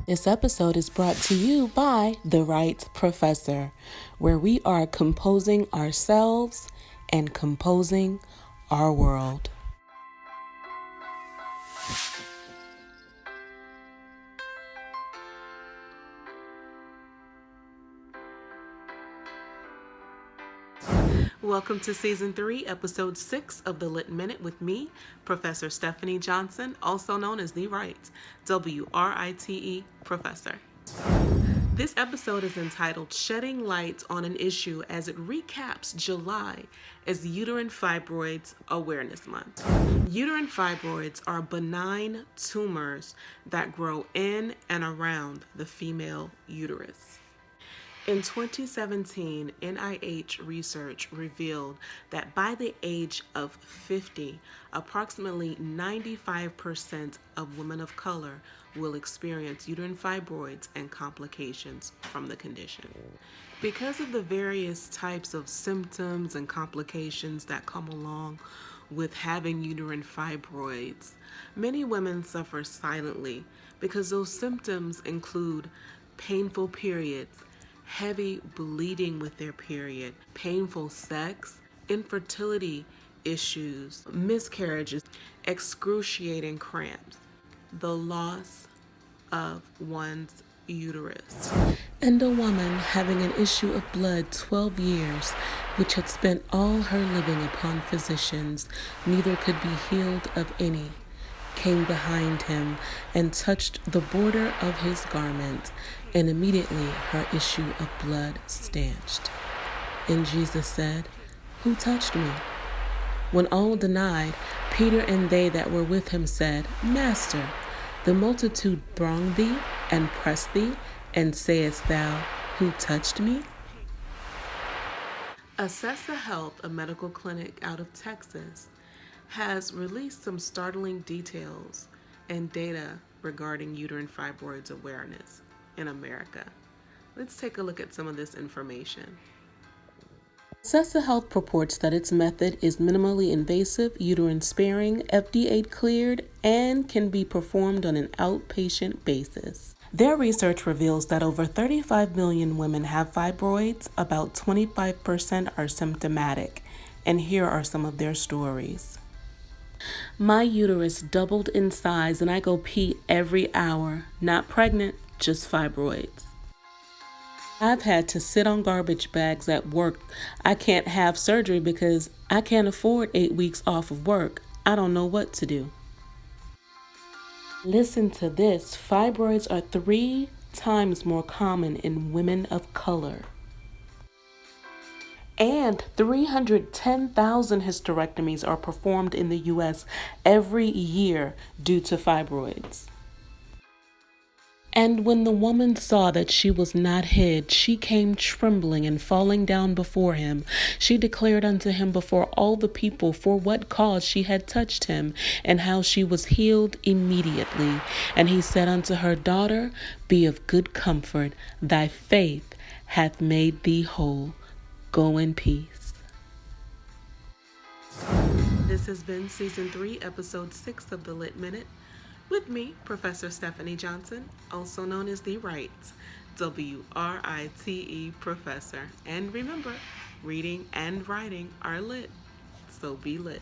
This episode is brought to you by The Right Professor, where we are composing ourselves and composing our world. Welcome to Season 3, Episode 6 of the LITe Minute with me, Professor Stephanie Johnson, also known as The Right, WRITE Professor. This episode is entitled Shedding Light on an Issue as it recaps July as Uterine Fibroids Awareness Month. Uterine fibroids are benign tumors that grow in and around the female uterus. In 2017, NIH research revealed that by the age of 50, approximately 95% of women of color will experience uterine fibroids and complications from the condition. Because of the various types of symptoms and complications that come along with having uterine fibroids, many women suffer silently because those symptoms include painful periods, heavy bleeding with their period, painful sex, infertility issues, miscarriages, excruciating cramps, the loss of one's uterus. And a woman having an issue of blood 12 years, which had spent all her living upon physicians, neither could be healed of any, came behind him and touched the border of his garment, and immediately her issue of blood stanched. And Jesus said, "Who touched me?" When all denied, Peter and they that were with him said, "Master, the multitude throng thee and press thee, and sayest thou, Who touched me?" Assessa Health, a medical clinic out of Texas, has released some startling details and data regarding uterine fibroids awareness in America. Let's take a look at some of this information. Assessa Health purports that its method is minimally invasive, uterine sparing, FDA cleared, and can be performed on an outpatient basis. Their research reveals that over 35 million women have fibroids, about 25% are symptomatic, and here are some of their stories. My uterus doubled in size and I go pee every hour. Not pregnant, just fibroids. I've had to sit on garbage bags at work. I can't have surgery because I can't afford 8 weeks off of work. I don't know what to do. Listen to this. Fibroids are 3 times more common in women of color. And 310,000 hysterectomies are performed in the U.S. every year due to fibroids. And when the woman saw that she was not hid, she came trembling and falling down before him. She declared unto him before all the people for what cause she had touched him, and how she was healed immediately. And he said unto her, Daughter, be of good comfort. Thy faith hath made thee whole. Go in peace. This has been Season 3, Episode 6 of the LITe Minute, with me, Professor Stephanie Johnson, also known as The Right, WRITE Professor. And remember, reading and writing are lit, so be lit.